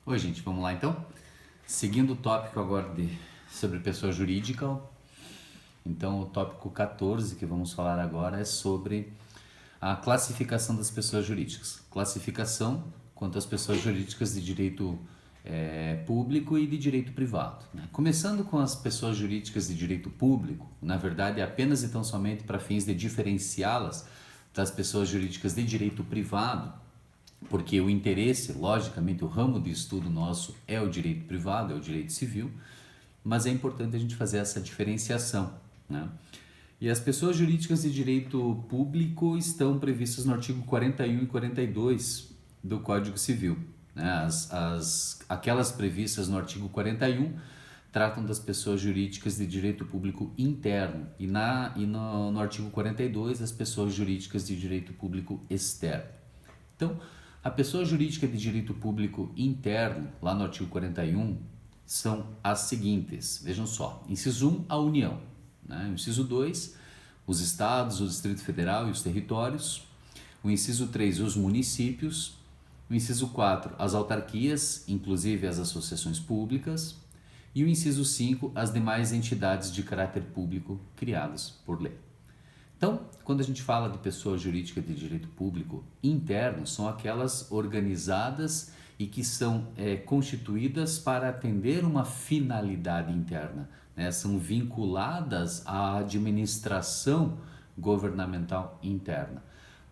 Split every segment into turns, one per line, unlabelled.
Oi, gente, vamos lá então? Seguindo o tópico agora sobre pessoa jurídica, então o tópico 14 que vamos falar agora é sobre a classificação das pessoas jurídicas. Classificação quanto às pessoas jurídicas de direito público e de direito privado, né? Começando com as pessoas jurídicas de direito público, na verdade é apenas e tão somente para fins de diferenciá-las das pessoas jurídicas de direito privado, porque o interesse, logicamente, o ramo de estudo nosso é o direito privado, é o direito civil, mas é importante a gente fazer essa diferenciação, né? E as pessoas jurídicas de direito público estão previstas no artigo 41 e 42 do Código Civil, né? Aquelas previstas no artigo 41 tratam das pessoas jurídicas de direito público interno no artigo 42 as pessoas jurídicas de direito público externo. Então, a pessoa jurídica de direito público interno, lá no artigo 41, são as seguintes. Vejam só. Inciso 1, a União. Né? Inciso 2, os estados, o Distrito Federal e os territórios. O inciso 3, os municípios. O inciso 4, as autarquias, inclusive as associações públicas. E o inciso 5, as demais entidades de caráter público criadas por lei. Então, quando a gente fala de pessoa jurídica de direito público interno, são aquelas organizadas e que são constituídas para atender uma finalidade interna, né? São vinculadas à administração governamental interna.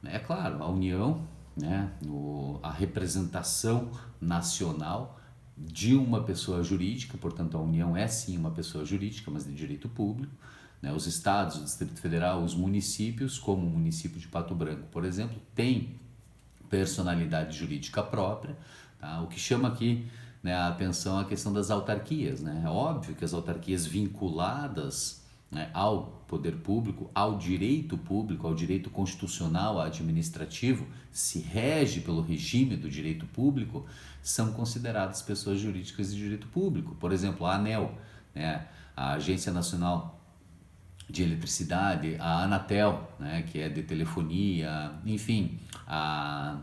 É claro, a União, né, a representação nacional de uma pessoa jurídica, portanto a União é sim uma pessoa jurídica, mas de direito público, né? Os estados, o Distrito Federal, os municípios, como o município de Pato Branco, por exemplo, tem personalidade jurídica própria, tá? O que chama aqui, né, a atenção é a questão das autarquias, né? É óbvio que as autarquias vinculadas, né, ao poder público, ao direito constitucional, administrativo, se rege pelo regime do direito público, são consideradas pessoas jurídicas de direito público. Por exemplo, a ANEEL, né, a Agência Nacional de Eletricidade, a Anatel, né, que é de telefonia, enfim, a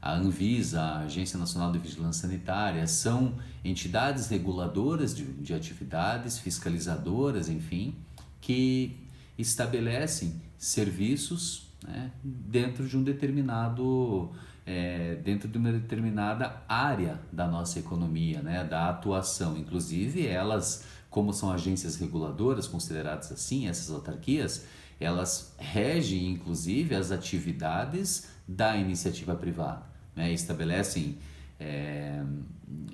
Anvisa, a Agência Nacional de Vigilância Sanitária, são entidades reguladoras de atividades, fiscalizadoras, enfim, que estabelecem serviços, né, dentro de uma determinada área da nossa economia, né, da atuação. Inclusive, elas, como são agências reguladoras, consideradas assim, essas autarquias, elas regem, inclusive, as atividades da iniciativa privada, né? Estabelecem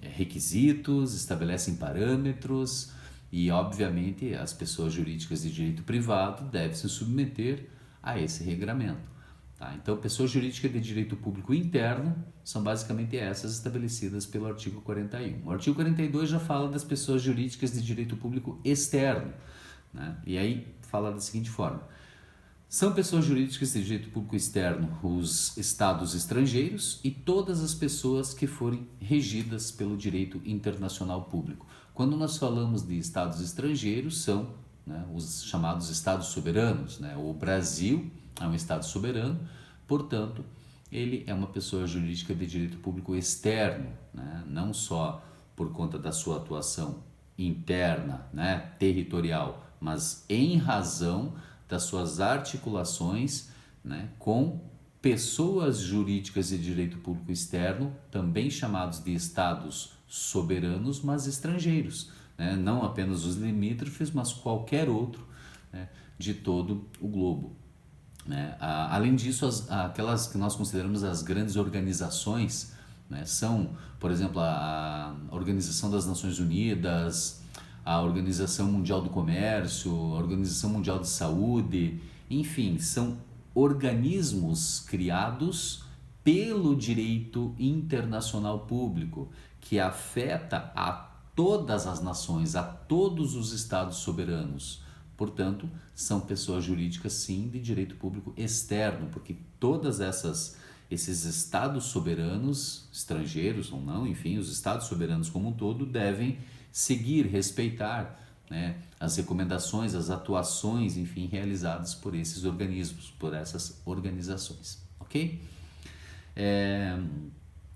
requisitos, estabelecem parâmetros e, obviamente, as pessoas jurídicas de direito privado devem se submeter a esse regramento. Tá? Então, pessoa jurídica de direito público interno são basicamente essas estabelecidas pelo artigo 41. O artigo 42 já fala das pessoas jurídicas de direito público externo, né? E aí fala da seguinte forma: são pessoas jurídicas de direito público externo os estados estrangeiros e todas as pessoas que forem regidas pelo direito internacional público. Quando nós falamos de estados estrangeiros, são, né, os chamados estados soberanos, né? O Brasil é um estado soberano, portanto, ele é uma pessoa jurídica de direito público externo, né? Não só por conta da sua atuação interna, né, territorial, mas em razão das suas articulações, né, com pessoas jurídicas de direito público externo, também chamados de estados soberanos, mas estrangeiros, né? Não apenas os limítrofes, mas qualquer outro, né, de todo o globo, né? Além disso, aquelas que nós consideramos as grandes organizações, né, são, por exemplo, a Organização das Nações Unidas, a Organização Mundial do Comércio, a Organização Mundial de Saúde, enfim, são organismos criados pelo direito internacional público, que afeta a todas as nações, a todos os estados soberanos. Portanto, são pessoas jurídicas, sim, de direito público externo, porque esses estados soberanos, estrangeiros ou não, enfim, os estados soberanos como um todo, devem seguir, respeitar, né, as recomendações, as atuações, enfim, realizadas por esses organismos, por essas organizações, ok?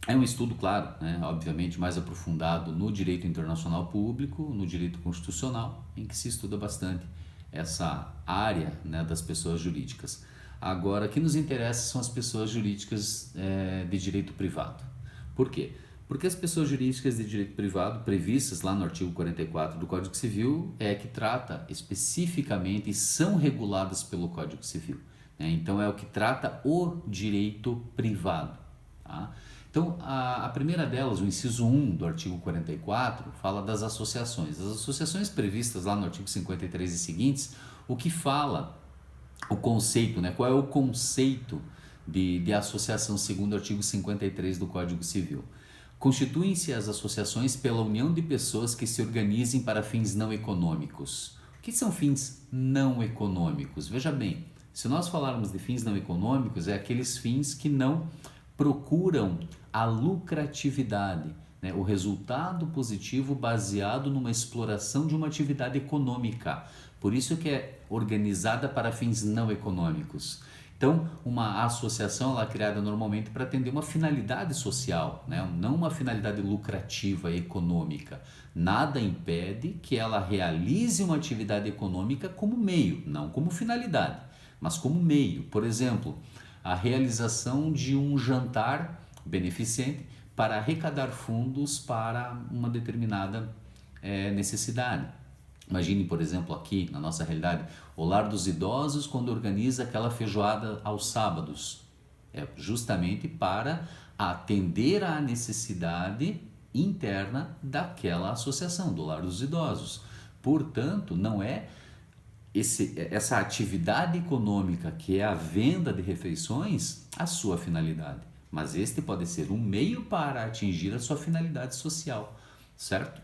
É um estudo, claro, né, obviamente mais aprofundado no direito internacional público, no direito constitucional, em que se estuda bastante essa área, né, das pessoas jurídicas. Agora, o que nos interessa são as pessoas jurídicas de direito privado. Por quê? Porque as pessoas jurídicas de direito privado, previstas lá no artigo 44 do Código Civil, que trata especificamente e são reguladas pelo Código Civil, né? Então, é o que trata o direito privado. Tá? Então, a primeira delas, o inciso 1 do artigo 44, fala das associações. As associações previstas lá no artigo 53 e seguintes, o que fala, o conceito, né? Qual é o conceito de associação segundo o artigo 53 do Código Civil? Constituem-se as associações pela união de pessoas que se organizem para fins não econômicos. O que são fins não econômicos? Veja bem, se nós falarmos de fins não econômicos, é aqueles fins que não procuram a lucratividade, né? O resultado positivo baseado numa exploração de uma atividade econômica. Por isso que é organizada para fins não econômicos. Então, uma associação ela é criada normalmente para atender uma finalidade social, né? Não uma finalidade lucrativa econômica. Nada impede que ela realize uma atividade econômica como meio, não como finalidade, mas como meio. Por exemplo, a realização de um jantar beneficente para arrecadar fundos para uma determinada necessidade. Imagine, por exemplo, aqui na nossa realidade, o Lar dos Idosos quando organiza aquela feijoada aos sábados. É justamente para atender à necessidade interna daquela associação, do Lar dos Idosos. Portanto, não é essa atividade econômica que é a venda de refeições a sua finalidade, mas este pode ser um meio para atingir a sua finalidade social, certo?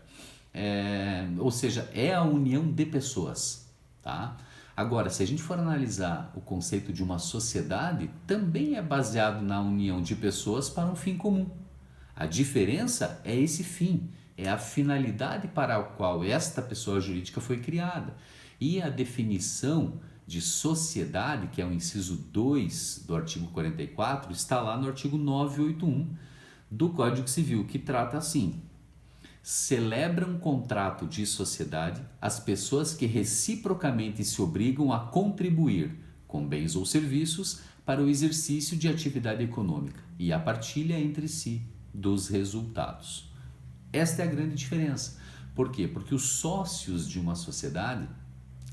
Ou seja, é a união de pessoas, tá? Agora, se a gente for analisar o conceito de uma sociedade, também é baseado na união de pessoas para um fim comum. A diferença é esse fim, é a finalidade para a qual esta pessoa jurídica foi criada. E a definição de sociedade, que é o inciso 2 do artigo 44, está lá no artigo 981 do Código Civil, que trata assim: celebram um contrato de sociedade as pessoas que reciprocamente se obrigam a contribuir com bens ou serviços para o exercício de atividade econômica e a partilha entre si dos resultados. Esta é a grande diferença. Por quê? Porque os sócios de uma sociedade,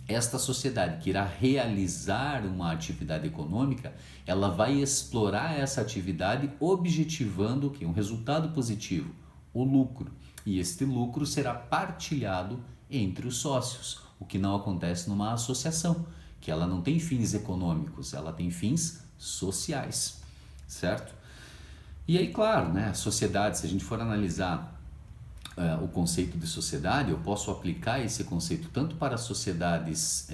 esta sociedade que irá realizar uma atividade econômica, ela vai explorar essa atividade objetivando o quê? Um resultado positivo, o lucro. E este lucro será partilhado entre os sócios, o que não acontece numa associação, que ela não tem fins econômicos, ela tem fins sociais, certo? E aí, claro, né, a sociedade, se a gente for analisar o conceito de sociedade, eu posso aplicar esse conceito tanto para sociedades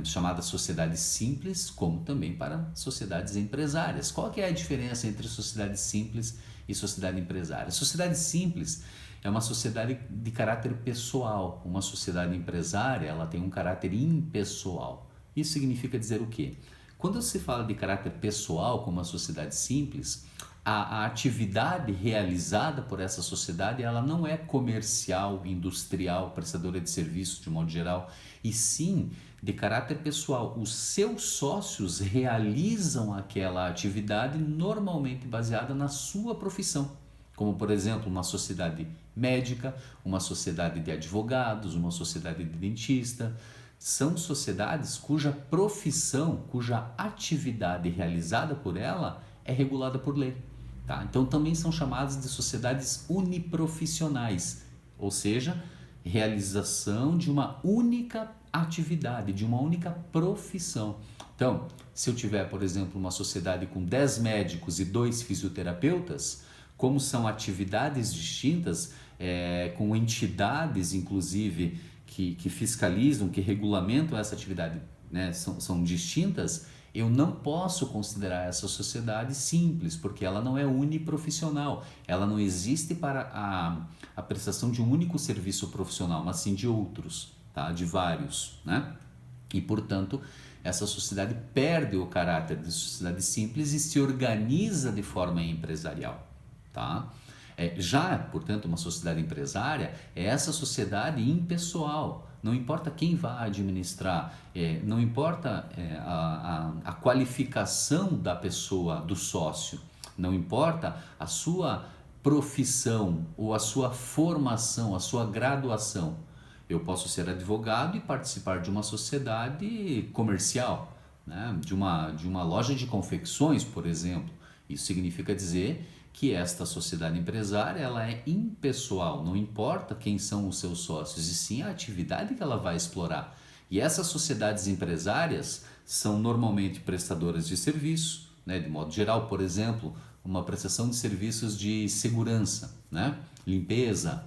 chamadas sociedades simples, como também para sociedades empresárias. Qual que é a diferença entre sociedade simples e sociedade empresária? Sociedade simples é uma sociedade de caráter pessoal, uma sociedade empresária ela tem um caráter impessoal. Isso significa dizer o quê? Quando se fala de caráter pessoal, como uma sociedade simples, a atividade realizada por essa sociedade ela não é comercial, industrial, prestadora de serviços de modo geral, e sim de caráter pessoal. Os seus sócios realizam aquela atividade normalmente baseada na sua profissão, como por exemplo uma sociedade médica, uma sociedade de advogados, uma sociedade de dentista. São sociedades cuja profissão, cuja atividade realizada por ela é regulada por lei. Tá? Então também são chamadas de sociedades uniprofissionais, ou seja, realização de uma única atividade, de uma única profissão. Então, se eu tiver, por exemplo, uma sociedade com 10 médicos e 2 fisioterapeutas, como são atividades distintas, com entidades, inclusive, que fiscalizam, que regulamentam essa atividade, né, são distintas, eu não posso considerar essa sociedade simples, porque ela não é uniprofissional, ela não existe para a prestação de um único serviço profissional, mas sim de outros, tá? De vários, né? E, portanto, essa sociedade perde o caráter de sociedade simples e se organiza de forma empresarial, tá? Já, portanto, uma sociedade empresária é essa sociedade impessoal. Não importa quem vai administrar, não importa a qualificação da pessoa, do sócio, não importa a sua profissão ou a sua formação, a sua graduação. Eu posso ser advogado e participar de uma sociedade comercial, né? de uma loja de confecções, por exemplo. Isso significa dizer que esta sociedade empresária ela é impessoal, não importa quem são os seus sócios, e sim a atividade que ela vai explorar. E essas sociedades empresárias são normalmente prestadoras de serviço, né? De modo geral, por exemplo, uma prestação de serviços de segurança, né? Limpeza,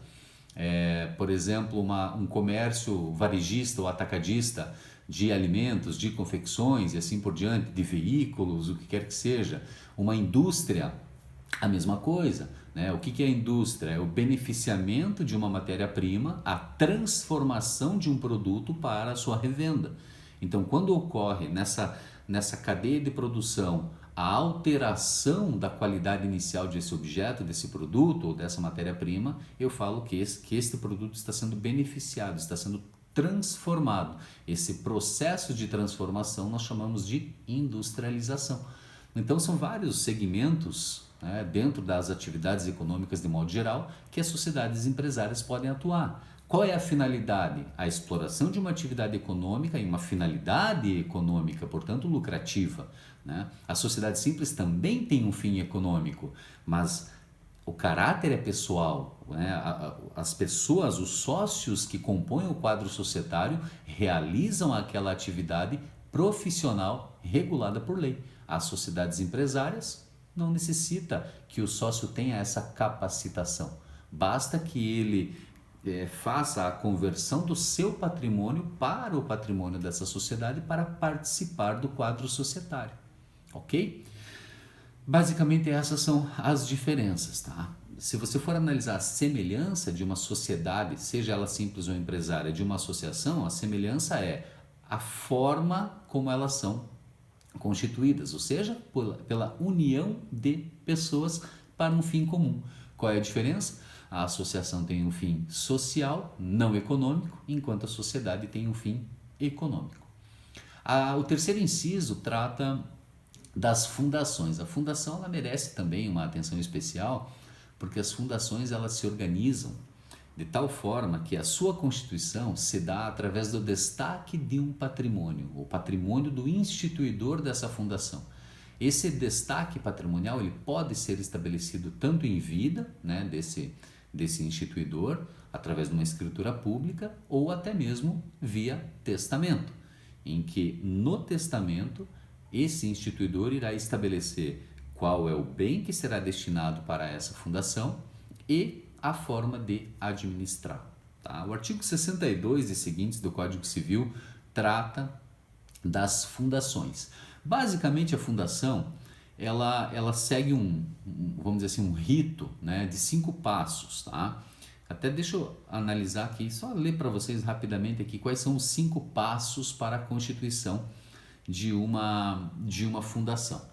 por exemplo, um comércio varejista ou atacadista de alimentos, de confecções e assim por diante, de veículos, o que quer que seja, uma indústria. A mesma coisa, né? O que é a indústria? É o beneficiamento de uma matéria-prima, a transformação de um produto para a sua revenda. Então, quando ocorre nessa cadeia de produção a alteração da qualidade inicial desse objeto, desse produto ou dessa matéria-prima, eu falo que este produto está sendo beneficiado, está sendo transformado. Esse processo de transformação nós chamamos de industrialização. Então, são vários segmentos, né, dentro das atividades econômicas de modo geral, que as sociedades empresárias podem atuar. Qual é a finalidade? A exploração de uma atividade econômica e uma finalidade econômica, portanto lucrativa, né? A sociedade simples também tem um fim econômico, mas o caráter é pessoal, né? As pessoas, os sócios que compõem o quadro societário realizam aquela atividade profissional regulada por lei. As sociedades empresárias não necessita que o sócio tenha essa capacitação. Basta que ele faça a conversão do seu patrimônio para o patrimônio dessa sociedade para participar do quadro societário. Ok? Basicamente essas são as diferenças, tá? Se você for analisar a semelhança de uma sociedade, seja ela simples ou empresária, de uma associação, a semelhança é a forma como elas são constituídas, ou seja, pela união de pessoas para um fim comum. Qual é a diferença? A associação tem um fim social, não econômico, enquanto a sociedade tem um fim econômico. O terceiro inciso trata das fundações. A fundação ela merece também uma atenção especial, porque as fundações elas se organizam de tal forma que a sua constituição se dá através do destaque de um patrimônio, o patrimônio do instituidor dessa fundação. Esse destaque patrimonial ele pode ser estabelecido tanto em vida, né, desse instituidor, através de uma escritura pública, ou até mesmo via testamento, em que no testamento esse instituidor irá estabelecer qual é o bem que será destinado para essa fundação e a forma de administrar. Tá? O artigo 62 e seguintes do Código Civil trata das fundações. Basicamente, a fundação ela segue vamos dizer assim, um rito, né, de 5 passos. Tá? Até deixa eu analisar aqui, só ler para vocês rapidamente aqui quais são os 5 passos para a constituição de uma fundação.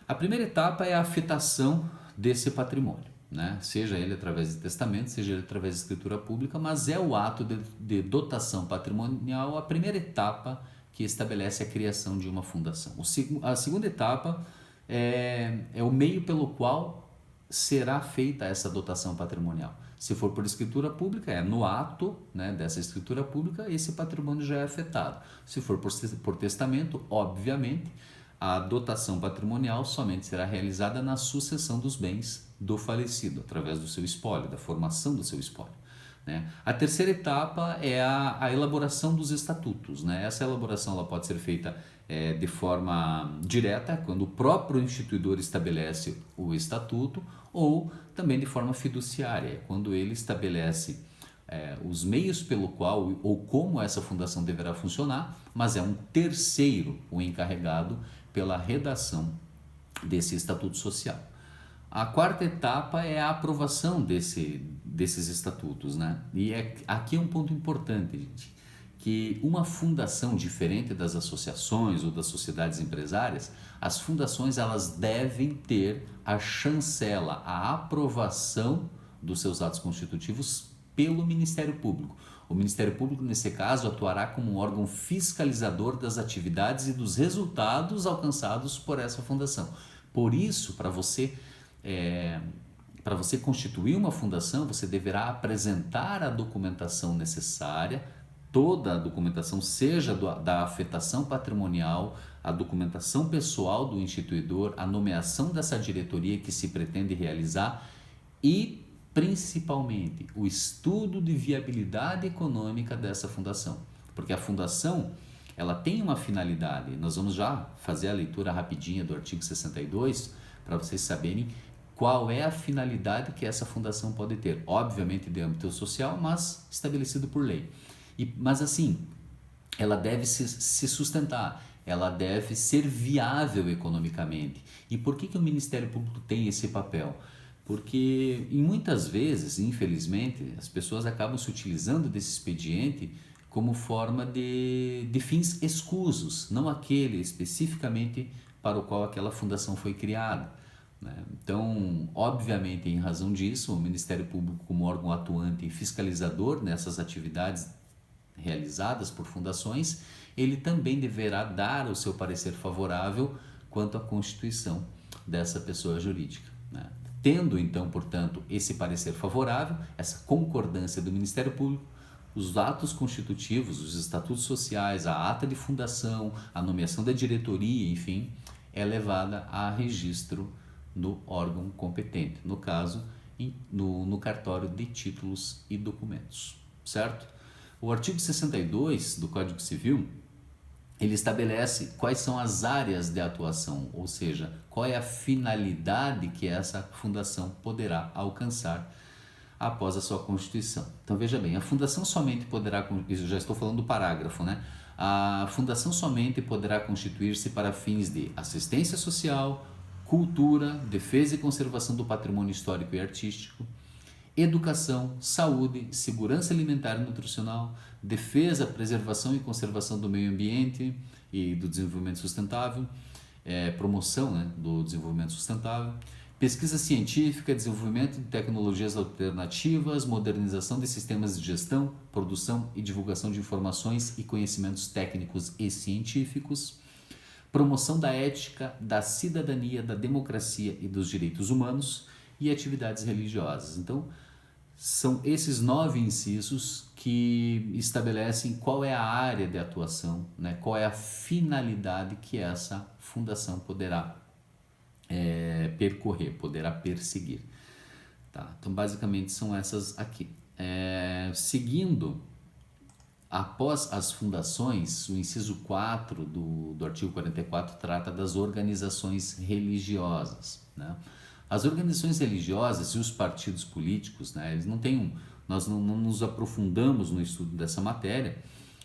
A primeira etapa é a afetação desse patrimônio, né? Seja ele através de testamento, seja ele através de escritura pública, mas é o ato de dotação patrimonial a primeira etapa que estabelece a criação de uma fundação. A segunda etapa é o meio pelo qual será feita essa dotação patrimonial. Se for por escritura pública, no ato, né, dessa escritura pública, esse patrimônio já é afetado. Se for por testamento, obviamente, a dotação patrimonial somente será realizada na sucessão dos bens do falecido, através do seu espólio, da formação do seu espólio. Né? A terceira etapa é a elaboração dos estatutos. Né? Essa elaboração ela pode ser feita de forma direta, quando o próprio instituidor estabelece o estatuto, ou também de forma fiduciária, quando ele estabelece os meios pelo qual ou como essa fundação deverá funcionar, mas é um terceiro o encarregado pela redação desse estatuto social. A quarta etapa é a aprovação desses estatutos, né? E aqui é um ponto importante, gente. que uma fundação, diferente das associações ou das sociedades empresárias, as fundações elas devem ter a chancela, a aprovação dos seus atos constitutivos pelo Ministério Público. O Ministério Público, nesse caso, atuará como um órgão fiscalizador das atividades e dos resultados alcançados por essa fundação. Por isso, para você constituir uma fundação, você deverá apresentar a documentação necessária, toda a documentação, seja da afetação patrimonial, a documentação pessoal do instituidor, a nomeação dessa diretoria que se pretende realizar e, principalmente, o estudo de viabilidade econômica dessa fundação. Porque a fundação, ela tem uma finalidade. Nós vamos já fazer a leitura rapidinha do artigo 62 para vocês saberem qual é a finalidade que essa fundação pode ter. Obviamente de âmbito social, mas estabelecido por lei. Mas assim, ela deve se sustentar, ela deve ser viável economicamente. E por que o Ministério Público tem esse papel? Porque muitas vezes, infelizmente, as pessoas acabam se utilizando desse expediente como forma de fins escusos, não aquele especificamente para o qual aquela fundação foi criada. Então, obviamente, em razão disso, o Ministério Público, como órgão atuante e fiscalizador nessas atividades realizadas por fundações, ele também deverá dar o seu parecer favorável quanto à constituição dessa pessoa jurídica. Tendo, então, portanto, esse parecer favorável, essa concordância do Ministério Público, os atos constitutivos, os estatutos sociais, a ata de fundação, a nomeação da diretoria, enfim, é levada a registro no órgão competente, no caso, no cartório de títulos e documentos, certo? O artigo 62 do Código Civil, ele estabelece quais são as áreas de atuação, ou seja, qual é a finalidade que essa fundação poderá alcançar após a sua constituição. Então veja bem, a fundação somente poderá, isso já estou falando do parágrafo, né? A fundação somente poderá constituir-se para fins de assistência social, cultura, defesa e conservação do patrimônio histórico e artístico, educação, saúde, segurança alimentar e nutricional, defesa, preservação e conservação do meio ambiente e do desenvolvimento sustentável, promoção, né, do desenvolvimento sustentável, pesquisa científica, desenvolvimento de tecnologias alternativas, modernização de sistemas de gestão, produção e divulgação de informações e conhecimentos técnicos e científicos, promoção da ética, da cidadania, da democracia e dos direitos humanos e atividades religiosas. Então, são esses 9 incisos que estabelecem qual é a área de atuação, né? Qual é a finalidade que essa fundação poderá percorrer, poderá perseguir. Tá? Então, basicamente, são essas aqui. Seguindo, após as fundações, o inciso 4 do artigo 44 trata das organizações religiosas, né? As organizações religiosas e os partidos políticos, né, eles não têm nós não nos aprofundamos no estudo dessa matéria,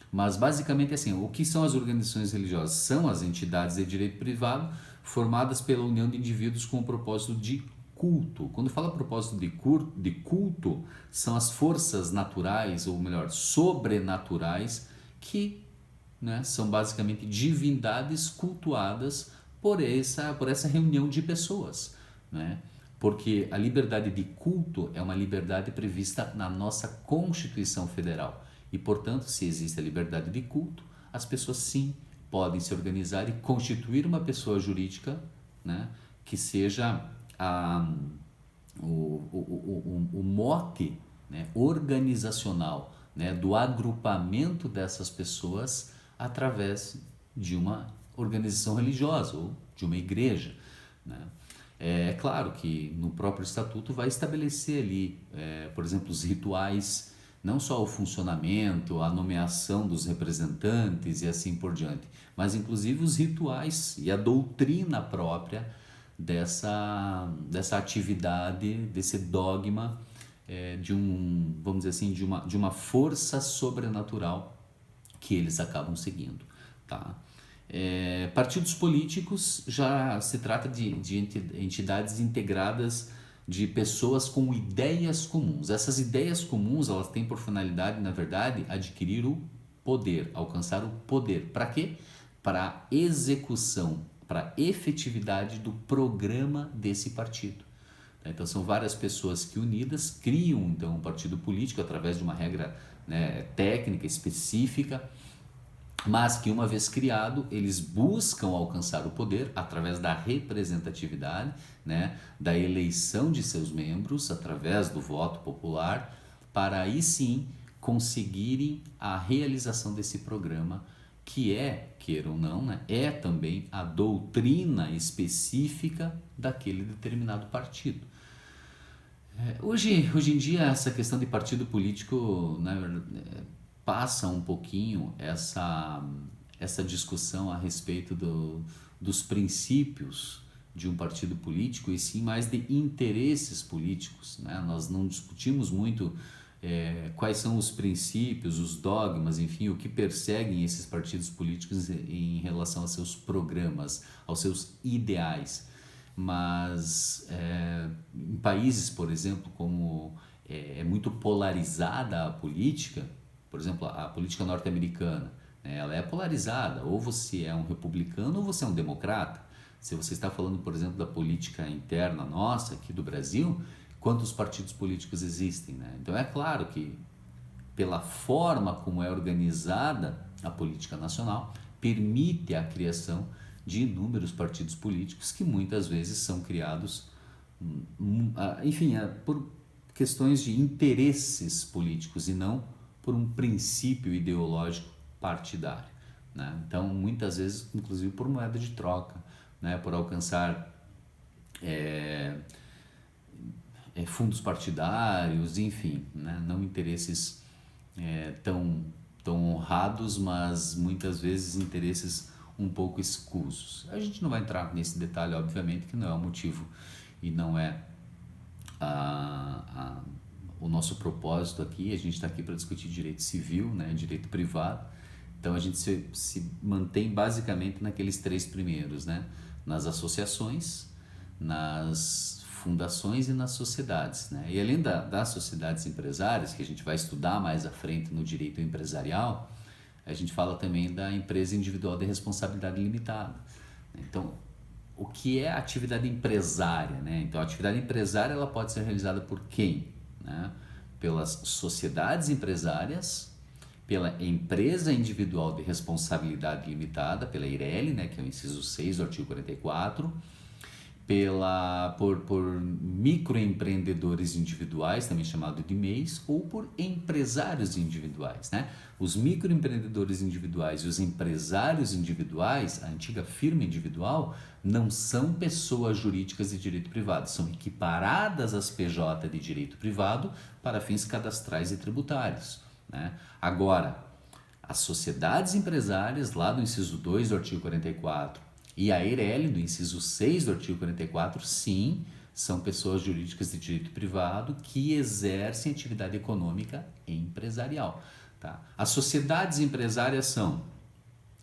mas basicamente assim, o que são as organizações religiosas? São as entidades de direito privado formadas pela união de indivíduos com o propósito de culto. Quando fala propósito de culto, são as forças naturais, ou melhor, sobrenaturais, que, né, são basicamente divindades cultuadas por essa reunião de pessoas, né? Porque a liberdade de culto é uma liberdade prevista na nossa Constituição Federal e, portanto, se existe a liberdade de culto, as pessoas sim podem se organizar e constituir uma pessoa jurídica, né, que seja o mote, né, organizacional, né, do agrupamento dessas pessoas através de uma organização religiosa ou de uma igreja, né? É claro que no próprio estatuto vai estabelecer ali, por exemplo, os rituais, não só o funcionamento, a nomeação dos representantes e assim por diante, mas inclusive os rituais e a doutrina própria dessa atividade, desse dogma, vamos dizer assim, de uma força sobrenatural que eles acabam seguindo, tá? Partidos políticos já se trata de entidades integradas de pessoas com ideias comuns. Essas ideias comuns, elas têm por finalidade, na verdade, adquirir o poder, alcançar o poder. Para quê? Para a execução, para a efetividade do programa desse partido. Então são várias pessoas que unidas criam então um partido político através de uma regra, né, técnica específica, mas que uma vez criado eles buscam alcançar o poder através da representatividade, né, da eleição de seus membros através do voto popular, para aí sim conseguirem a realização desse programa, que é, queira ou não, né, é também a doutrina específica daquele determinado partido. Hoje em dia, essa questão de partido político, né, passa um pouquinho essa discussão a respeito dos princípios de um partido político, e sim mais de interesses políticos, né? Nós não discutimos muito quais são os princípios, os dogmas, enfim, o que perseguem esses partidos políticos em relação aos seus programas, aos seus ideais. Mas em países, por exemplo, como é muito polarizada a política, por exemplo, a política norte-americana, né, ela é polarizada, ou você é um republicano ou você é um democrata. Se você está falando, por exemplo, da política interna nossa, aqui do Brasil, quantos partidos políticos existem, né? Então é claro que, pela forma como é organizada a política nacional, permite a criação de inúmeros partidos políticos que muitas vezes são criados, enfim, por questões de interesses políticos e não por um princípio ideológico partidário, né? Então, muitas vezes, inclusive por moeda de troca, né? Por alcançar fundos partidários, enfim, né? Não interesses tão honrados, mas muitas vezes interesses um pouco escusos. A gente não vai entrar nesse detalhe, obviamente, que não é o motivo e não é o nosso propósito aqui. A gente está aqui para discutir direito civil, né, direito privado. Então a gente se mantém basicamente naqueles três primeiros, né, nas associações, nas fundações e nas sociedades, né? E além das sociedades empresárias, que a gente vai estudar mais à frente no direito empresarial, a gente fala também da empresa individual de responsabilidade limitada. Então, o que é a atividade empresária, né? Então, a atividade empresária ela pode ser realizada por quem, né? Pelas sociedades empresárias, pela empresa individual de responsabilidade limitada, pela EIRELI, né? Que é o inciso 6 do artigo 44, por microempreendedores individuais, também chamado de MEIs, ou por empresários individuais, né? Os microempreendedores individuais e os empresários individuais, a antiga firma individual, não são pessoas jurídicas de direito privado, são equiparadas às PJ de direito privado para fins cadastrais e tributários, né? Agora, as sociedades empresárias, lá do inciso 2 do artigo 44, e a EIRELI, do inciso 6 do artigo 44, sim, são pessoas jurídicas de direito privado que exercem atividade econômica empresarial, tá? As sociedades empresárias são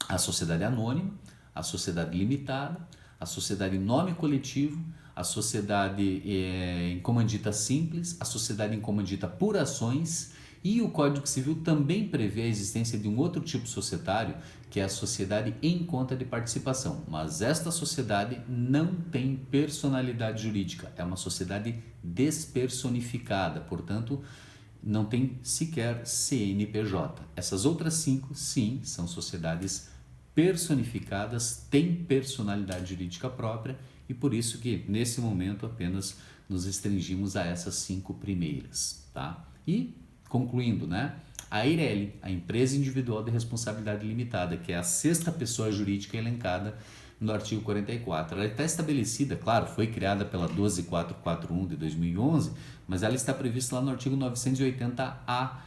a sociedade anônima, a sociedade limitada, a sociedade em nome coletivo, a sociedade em comandita simples, a sociedade em comandita por ações, e o Código Civil também prevê a existência de um outro tipo societário, que é a sociedade em conta de participação. Mas esta sociedade não tem personalidade jurídica, é uma sociedade despersonificada, portanto, não tem sequer CNPJ. Essas outras 5, sim, são sociedades personificadas, têm personalidade jurídica própria, e por isso que, nesse momento, apenas nos restringimos a essas 5 primeiras, tá? E concluindo, né? A EIRELI, a empresa individual de responsabilidade limitada, que é a sexta pessoa jurídica elencada no artigo 44. Ela está estabelecida, claro, foi criada pela 12441 de 2011, mas ela está prevista lá no artigo 980-A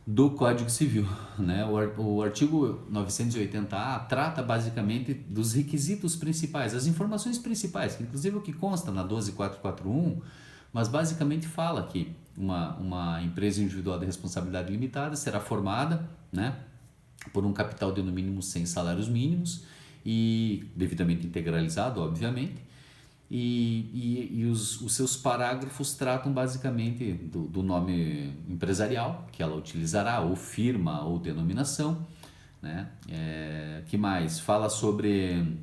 do Código Civil, né? O artigo 980-A trata basicamente dos requisitos principais, as informações principais, que inclusive o que consta na 12441, mas basicamente fala que uma empresa individual de responsabilidade limitada será formada, né, por um capital de no mínimo 100 salários mínimos e devidamente integralizado, obviamente, e os seus parágrafos tratam basicamente do nome empresarial que ela utilizará, ou firma, ou denominação, né? Que mais? Fala sobre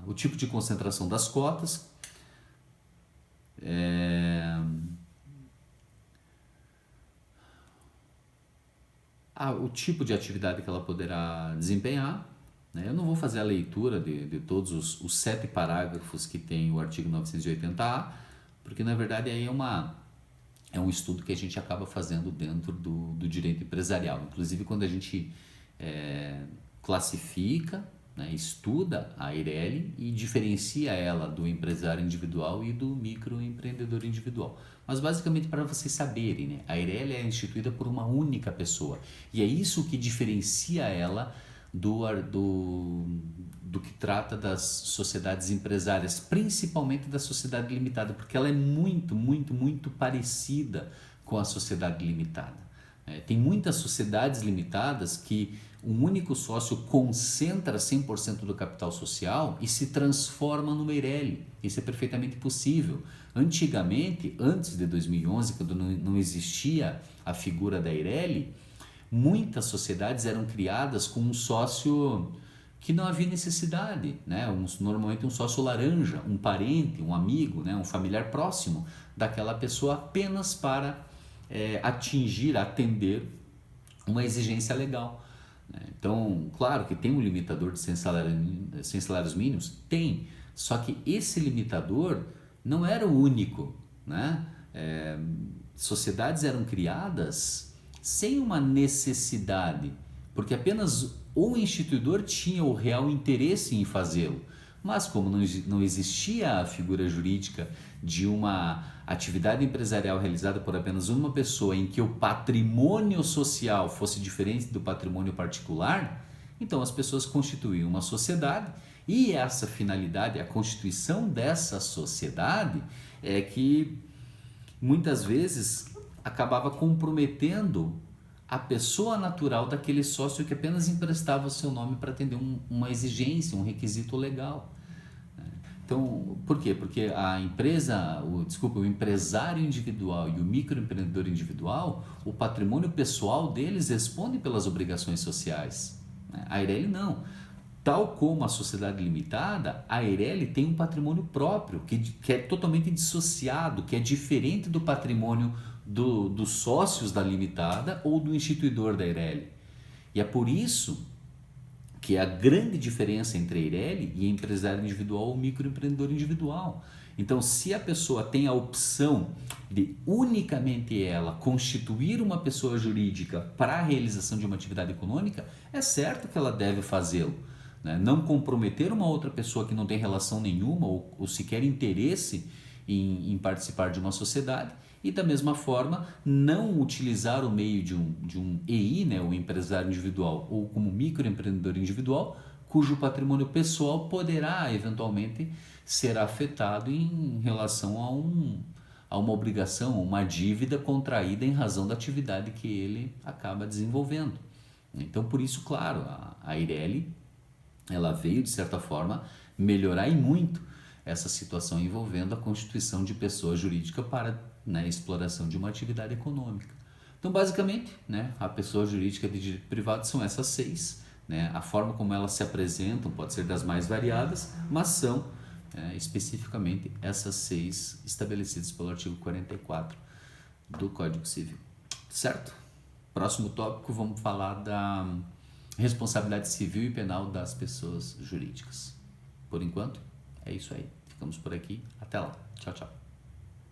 o tipo de concentração das cotas, o tipo de atividade que ela poderá desempenhar, né? Eu não vou fazer a leitura de todos os 7 parágrafos que tem o artigo 980-A, porque na verdade aí é um estudo que a gente acaba fazendo dentro do direito empresarial. Inclusive quando a gente classifica, né, estuda a Eireli e diferencia ela do empresário individual e do microempreendedor individual. Mas basicamente, para vocês saberem, né, a Eireli é instituída por uma única pessoa e é isso que diferencia ela do que trata das sociedades empresárias, principalmente da sociedade limitada, porque ela é muito, muito, muito parecida com a sociedade limitada. Tem muitas sociedades limitadas que um único sócio concentra 100% do capital social e se transforma no Eireli. Isso é perfeitamente possível. Antigamente, antes de 2011, quando não existia a figura da Eireli, muitas sociedades eram criadas com um sócio que não havia necessidade, né? Normalmente um sócio laranja, um parente, um amigo, né? Um familiar próximo daquela pessoa apenas para atender uma exigência legal. Então, claro que tem um limitador de 100 salários mínimos? Tem, só que esse limitador não era o único, né? Sociedades eram criadas sem uma necessidade, porque apenas o instituidor tinha o real interesse em fazê-lo. Mas como não existia a figura jurídica de uma atividade empresarial realizada por apenas uma pessoa em que o patrimônio social fosse diferente do patrimônio particular, então as pessoas constituíam uma sociedade e essa finalidade, a constituição dessa sociedade, é que muitas vezes acabava comprometendo a pessoa natural daquele sócio que apenas emprestava o seu nome para atender uma exigência, um requisito legal. Então, por quê? Porque o empresário individual e o microempreendedor individual, o patrimônio pessoal deles responde pelas obrigações sociais. A Eireli não. Tal como a sociedade limitada, a Eireli tem um patrimônio próprio, que é totalmente dissociado, que é diferente do patrimônio dos sócios da limitada ou do instituidor da Eireli. E é por isso que é a grande diferença entre a Eireli e empresário individual ou microempreendedor individual. Então, se a pessoa tem a opção de unicamente ela constituir uma pessoa jurídica para a realização de uma atividade econômica, é certo que ela deve fazê-lo, né? Não comprometer uma outra pessoa que não tem relação nenhuma ou sequer interesse em participar de uma sociedade. E da mesma forma, não utilizar o meio de um EI, né, o empresário individual, ou como microempreendedor individual, cujo patrimônio pessoal poderá eventualmente ser afetado em relação a uma obrigação, uma dívida contraída em razão da atividade que ele acaba desenvolvendo. Então, por isso, claro, a Eireli, ela veio, de certa forma, melhorar e muito essa situação envolvendo a constituição de pessoa jurídica para, né, exploração de uma atividade econômica. Então, basicamente, né, a pessoa jurídica de direito privado são essas 6. Né? A forma como elas se apresentam pode ser das mais variadas, mas são especificamente essas 6 estabelecidas pelo artigo 44 do Código Civil. Certo? Próximo tópico, vamos falar da responsabilidade civil e penal das pessoas jurídicas. Por enquanto, é isso aí. Ficamos por aqui. Até lá. Tchau, tchau.